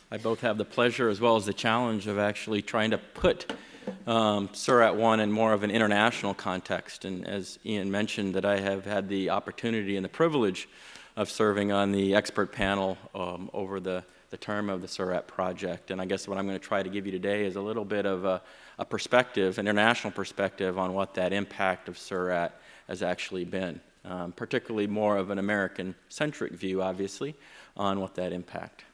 I both have the pleasure as well as the challenge of actually trying to put SEURAT-1 in more of an international context. And as Ian mentioned, that I have had the opportunity and the privilege of serving on the expert panel over the term of the SEURAT project. And I guess what I'm going to try to give you today is a little bit of a perspective, an international perspective on what that impact of SEURAT has actually been. Particularly more of an American-centric view, obviously, on what that impact.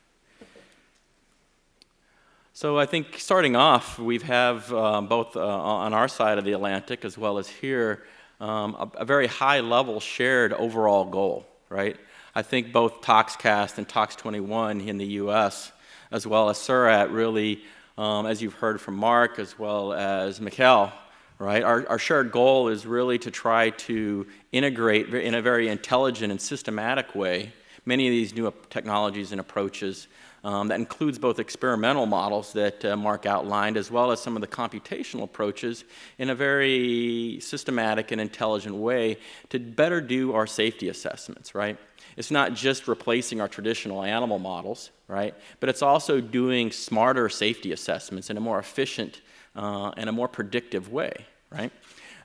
So I think starting off, we have both on our side of the Atlantic as well as here, a very high-level shared overall goal, right? I think both ToxCast and Tox21 in the US, as well as SEURAT, really, as you've heard from Mark, as well as Mikkel, right? Our shared goal is really to try to integrate in a very intelligent and systematic way many of these new technologies and approaches. That includes both experimental models that Mark outlined, as well as some of the computational approaches in a very systematic and intelligent way to better do our safety assessments, right? It's not just replacing our traditional animal models, right? But it's also doing smarter safety assessments in a more efficient and a more predictive way, right?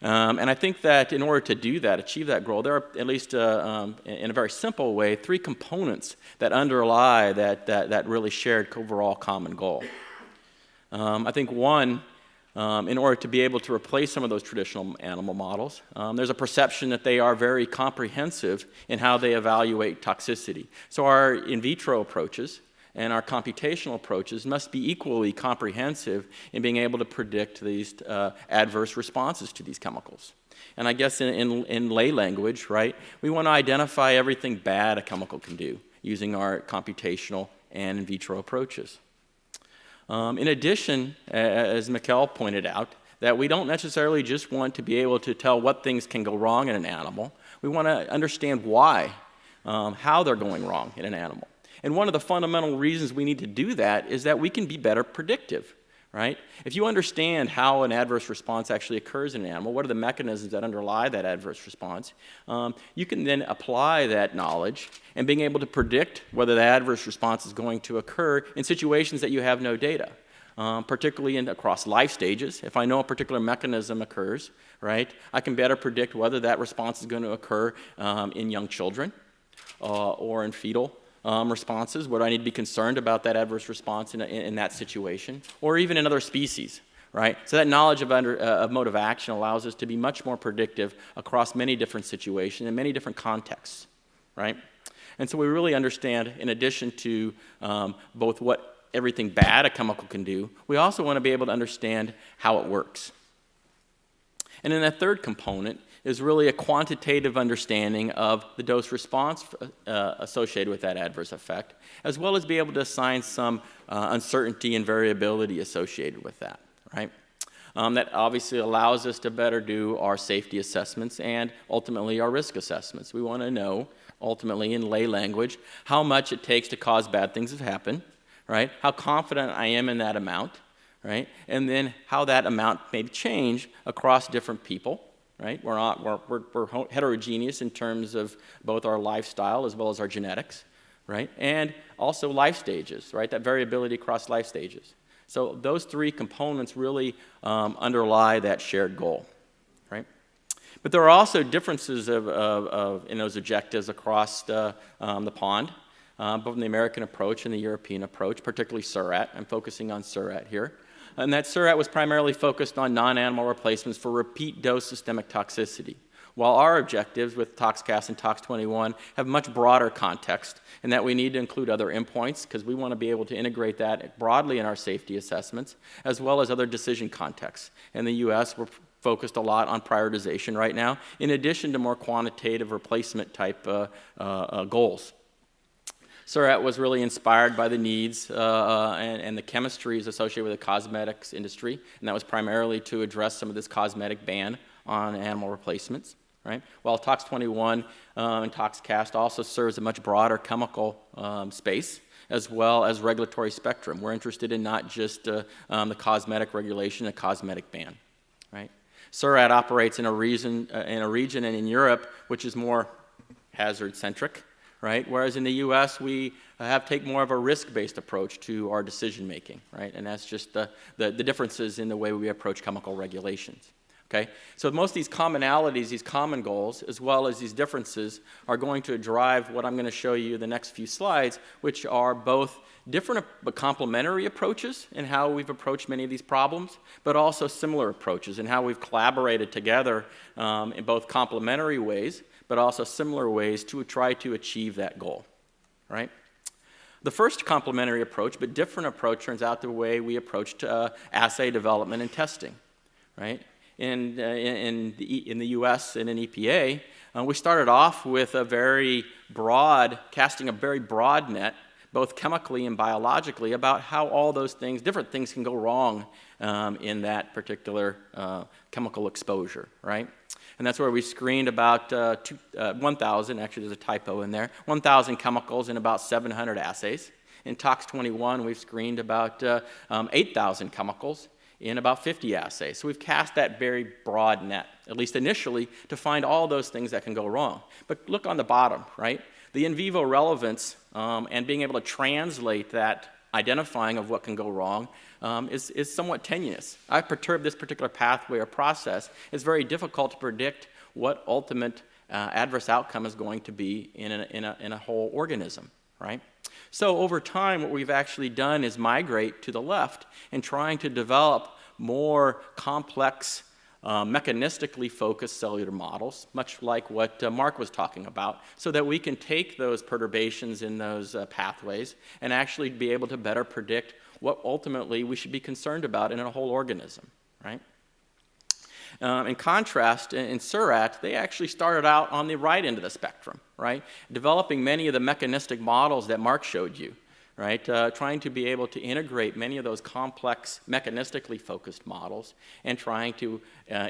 And I think that in order to do that, achieve that goal, there are at least in a very simple way, 3 components that underlie that really shared overall common goal. I think one, in order to be able to replace some of those traditional animal models, there's a perception that they are very comprehensive in how they evaluate toxicity. So our in vitro approaches and our computational approaches must be equally comprehensive in being able to predict these adverse responses to these chemicals. And I guess in lay language, right, we want to identify everything bad a chemical can do using our computational and in vitro approaches. In addition, as Mikkel pointed out, that we don't necessarily just want to be able to tell what things can go wrong in an animal. We want to understand why, how they're going wrong in an animal. And one of the fundamental reasons we need to do that is that we can be better predictive, right? If you understand how an adverse response actually occurs in an animal, what are the mechanisms that underlie that adverse response, you can then apply that knowledge and being able to predict whether the adverse response is going to occur in situations that you have no data, particularly across life stages. If I know a particular mechanism occurs, right, I can better predict whether that response is going to occur in young children or in fetal responses. Would I need to be concerned about that adverse response in that situation, or even in other species, right? So that knowledge of mode of action allows us to be much more predictive across many different situations and many different contexts, right? And so we really understand, in addition to both what everything bad a chemical can do, we also want to be able to understand how it works. And then that third component is really a quantitative understanding of the dose response associated with that adverse effect, as well as be able to assign some uncertainty and variability associated with that, right? That obviously allows us to better do our safety assessments and ultimately our risk assessments. We want to know, ultimately in lay language, how much it takes to cause bad things to happen, right? How confident I am in that amount, right? And then how that amount may change across different people. Right? We're heterogeneous in terms of both our lifestyle as well as our genetics, right? And also life stages, right? That variability across life stages. So those 3 components really underlie that shared goal, right? But there are also differences in those objectives across the pond, both in the American approach and the European approach, particularly SEURAT. I'm focusing on SEURAT here. And that SEURAT was primarily focused on non-animal replacements for repeat dose systemic toxicity, while our objectives with ToxCast and Tox21 have much broader context in that we need to include other endpoints because we want to be able to integrate that broadly in our safety assessments, as well as other decision contexts. In the US, we're focused a lot on prioritization right now, in addition to more quantitative replacement type goals. SEURAT was really inspired by the needs and the chemistries associated with the cosmetics industry, and that was primarily to address some of this cosmetic ban on animal replacements, right? While Tox21 and ToxCast also serves a much broader chemical space, as well as regulatory spectrum. We're interested in not just the cosmetic regulation, a cosmetic ban, right? SEURAT operates in a region and in Europe which is more hazard-centric, right? Whereas in the US, we take more of a risk-based approach to our decision-making, right? And that's just the differences in the way we approach chemical regulations. Okay? So most of these commonalities, these common goals, as well as these differences, are going to drive what I'm going to show you the next few slides, which are both different but complementary approaches in how we've approached many of these problems, but also similar approaches in how we've collaborated together in both complementary ways, but also similar ways to try to achieve that goal, right? The first complementary approach, but different approach, turns out the way we approached assay development and testing, right? In the US and in EPA, we started off with casting a very broad net, both chemically and biologically, about how all those things, different things can go wrong in that particular chemical exposure, right? And that's where we screened about 1,000, actually there's a typo in there, 1,000 chemicals in about 700 assays. In Tox 21, we've screened about 8,000 chemicals in about 50 assays. So we've cast that very broad net, at least initially, to find all those things that can go wrong. But look on the bottom, right? The in vivo relevance and being able to translate that identifying of what can go wrong is somewhat tenuous. I've perturbed this particular pathway or process. It's very difficult to predict what ultimate adverse outcome is going to be in a whole organism, right? So over time, what we've actually done is migrate to the left and trying to develop more complex, mechanistically focused cellular models, much like what Mark was talking about, so that we can take those perturbations in those pathways and actually be able to better predict what ultimately we should be concerned about in a whole organism, right? In contrast, in SEURAT, they actually started out on the right end of the spectrum, right? Developing many of the mechanistic models that Mark showed you, right? Trying to be able to integrate many of those complex, mechanistically focused models and trying to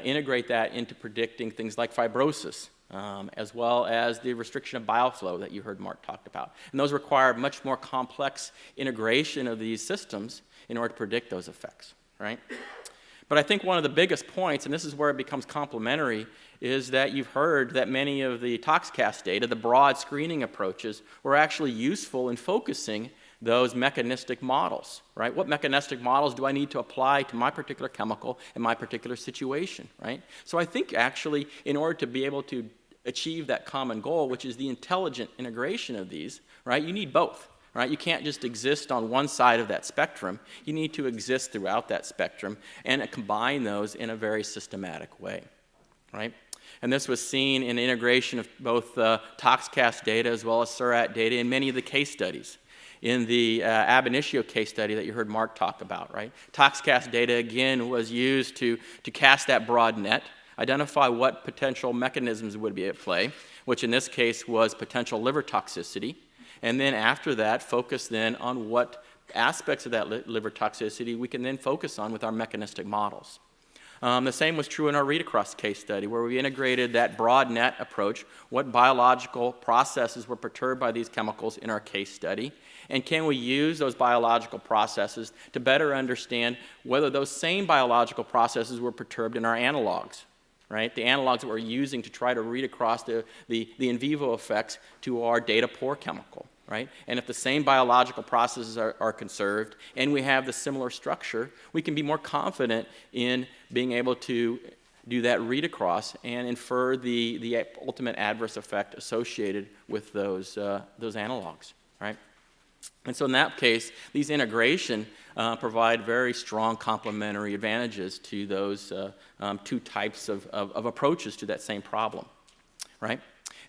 integrate that into predicting things like fibrosis, as well as the restriction of bioflow that you heard Mark talk about. And those require much more complex integration of these systems in order to predict those effects, right? But I think one of the biggest points, and this is where it becomes complementary, is that you've heard that many of the ToxCast data, the broad screening approaches, were actually useful in focusing those mechanistic models, right? What mechanistic models do I need to apply to my particular chemical in my particular situation, right? So I think actually in order to be able to achieve that common goal, which is the intelligent integration of these, right, you need both. Right? You can't just exist on one side of that spectrum. You need to exist throughout that spectrum and combine those in a very systematic way. Right? And this was seen in integration of both ToxCast data as well as SEURAT data in many of the case studies. In the ab initio case study that you heard Mark talk about, right? ToxCast data, again, was used to cast that broad net, identify what potential mechanisms would be at play, which in this case was potential liver toxicity. And then after that, focus then on what aspects of that liver toxicity we can then focus on with our mechanistic models. The same was true in our read-across case study, where we integrated that broad net approach, what biological processes were perturbed by these chemicals in our case study, and can we use those biological processes to better understand whether those same biological processes were perturbed in our analogs. Right? The analogs that we're using to try to read across the in vivo effects to our data poor chemical, right? And if the same biological processes are conserved and we have the similar structure, we can be more confident in being able to do that read across and infer the ultimate adverse effect associated with those analogs, right? And so in that case, these integration provide very strong complementary advantages to those two types of approaches to that same problem, right?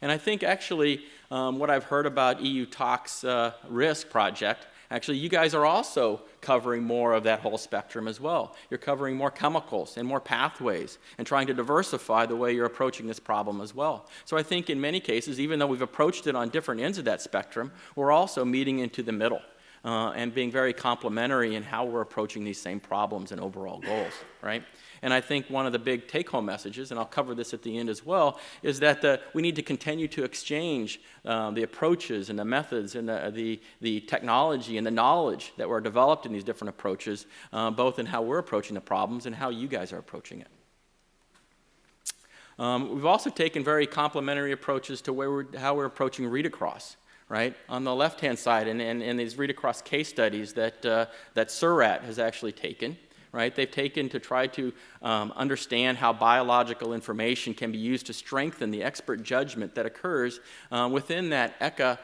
And I think actually what I've heard about EU Tox Risk project, actually you guys are also covering more of that whole spectrum as well. You're covering more chemicals and more pathways and trying to diversify the way you're approaching this problem as well. So I think in many cases, even though we've approached it on different ends of that spectrum, we're also meeting into the middle and being very complementary in how we're approaching these same problems and overall goals, right? And I think one of the big take-home messages, and I'll cover this at the end as well, is that we need to continue to exchange the approaches and the methods and the technology and the knowledge that were developed in these different approaches, both in how we're approaching the problems and how you guys are approaching it. We've also taken very complementary approaches to how we're approaching read-across. right? On the left-hand side, and these read-across case studies that, that SEURAT has actually taken, right? They've taken to try to understand how biological information can be used to strengthen the expert judgment that occurs within that ECA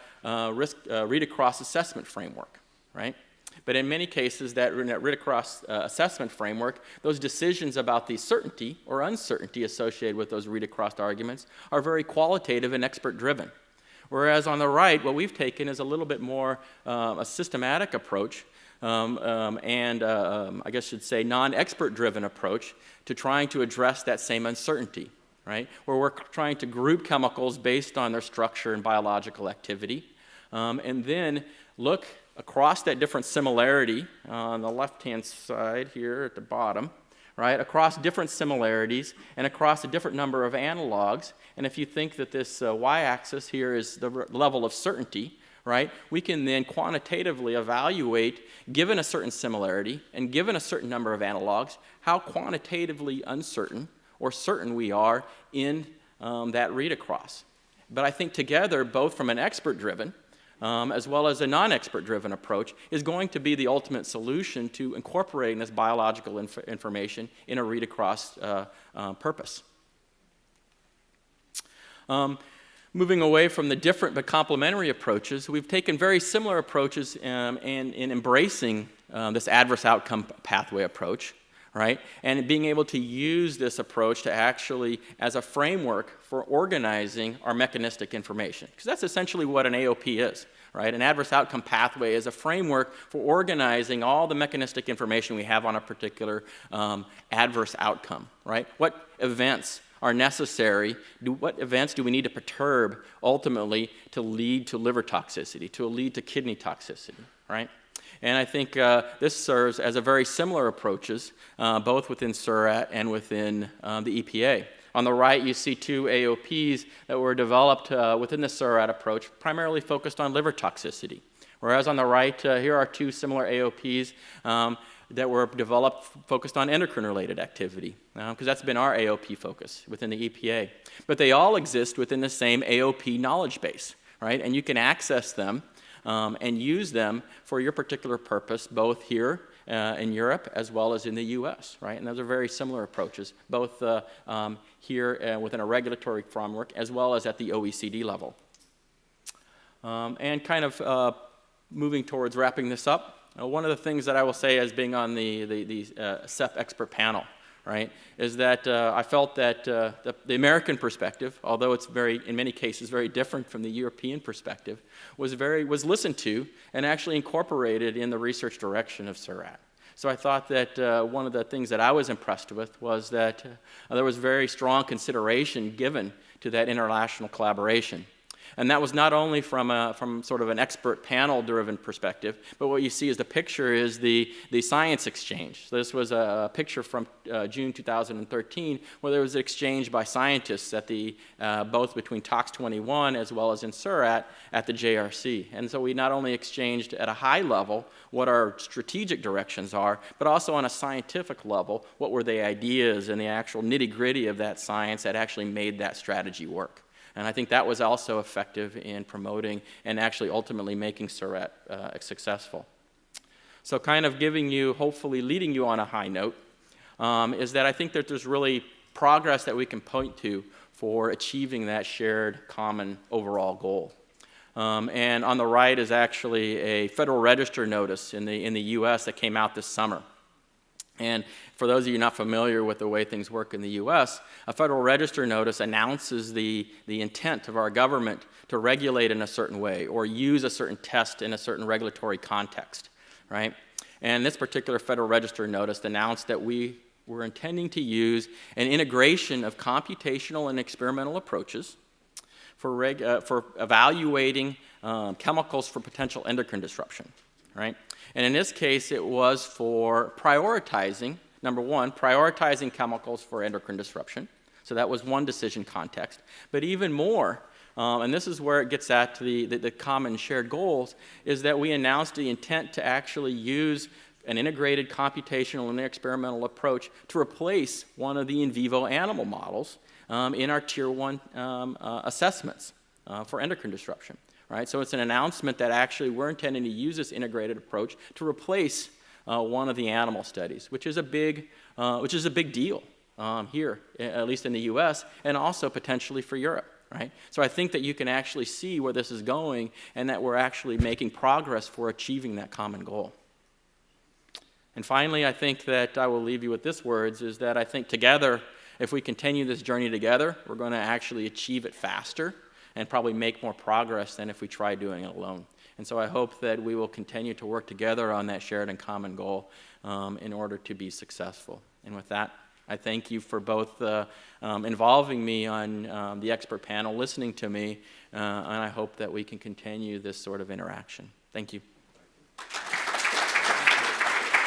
read-across assessment framework, right? But in many cases, that read-across assessment framework, those decisions about the certainty or uncertainty associated with those read-across arguments are very qualitative and expert-driven. Whereas on the right, what we've taken is a little bit more a systematic approach, I guess you'd say non-expert-driven approach to trying to address that same uncertainty, right? Where we're trying to group chemicals based on their structure and biological activity, and then look across that different similarity on the left-hand side here at the bottom, right, across different similarities and across a different number of analogs. And if you think that this y-axis here is the level of certainty, right, we can then quantitatively evaluate, given a certain similarity and given a certain number of analogs, how quantitatively uncertain or certain we are in that read-across. But I think together, both from an expert-driven as well as a non-expert-driven approach, is going to be the ultimate solution to incorporating this biological information in a read-across purpose. Moving away from the different but complementary approaches, we've taken very similar approaches in embracing this adverse outcome pathway approach, right? And being able to use this approach to actually, as a framework for organizing our mechanistic information. Because that's essentially what an AOP is, right? An adverse outcome pathway is a framework for organizing all the mechanistic information we have on a particular adverse outcome, right? What events are necessary, what events do we need to perturb ultimately to lead to liver toxicity, to lead to kidney toxicity, right? And I think this serves as a very similar approaches, both within SEURAT and within the EPA. On the right, you see two AOPs that were developed within the SEURAT approach, primarily focused on liver toxicity. Whereas on the right, here are two similar AOPs that were developed focused on endocrine-related activity, because that's been our AOP focus within the EPA. But they all exist within the same AOP knowledge base, right? And you can access them and use them for your particular purpose, both here in Europe as well as in the US, right? And those are very similar approaches, both here within a regulatory framework as well as at the OECD level. And kind of moving towards wrapping this up, one of the things that I will say as being on the CEP expert panel, right, is that I felt that the American perspective, although it's in many cases very different from the European perspective, was listened to and actually incorporated in the research direction of SEURAT. So I thought that one of the things that I was impressed with was that there was very strong consideration given to that international collaboration. And that was not only from sort of an expert panel-driven perspective, but what you see is the picture is the science exchange. So this was a picture from June 2013, where there was an exchange by scientists at both between Tox21 as well as in SEURAT at the JRC. And so we not only exchanged at a high level what our strategic directions are, but also on a scientific level, what were the ideas and the actual nitty-gritty of that science that actually made that strategy work. And I think that was also effective in promoting and actually ultimately making SEURAT successful. So kind of giving you, hopefully leading you on a high note, is that I think that there's really progress that we can point to for achieving that shared common overall goal. And on the right is actually a Federal Register notice in the US that came out this summer. And for those of you not familiar with the way things work in the US, a Federal Register notice announces the intent of our government to regulate in a certain way or use a certain test in a certain regulatory context, right? And this particular Federal Register notice announced that we were intending to use an integration of computational and experimental approaches for evaluating chemicals for potential endocrine disruption, right? And in this case, it was for prioritizing, number one, prioritizing chemicals for endocrine disruption. So that was one decision context. But even more, and this is where it gets at the common shared goals, is that we announced the intent to actually use an integrated computational and experimental approach to replace one of the in vivo animal models in our Tier 1 assessments for endocrine disruption. right? So it's an announcement that actually we're intending to use this integrated approach to replace one of the animal studies, which is a big deal here, at least in the U.S., and also potentially for Europe, right? So I think that you can actually see where this is going and that we're actually making progress for achieving that common goal. And finally, I think that I will leave you with this words, is that I think together, if we continue this journey together, we're going to actually achieve it faster and probably make more progress than if we try doing it alone. And so I hope that we will continue to work together on that shared and common goal in order to be successful. And with that, I thank you for both involving me on the expert panel, listening to me, and I hope that we can continue this sort of interaction. Thank you.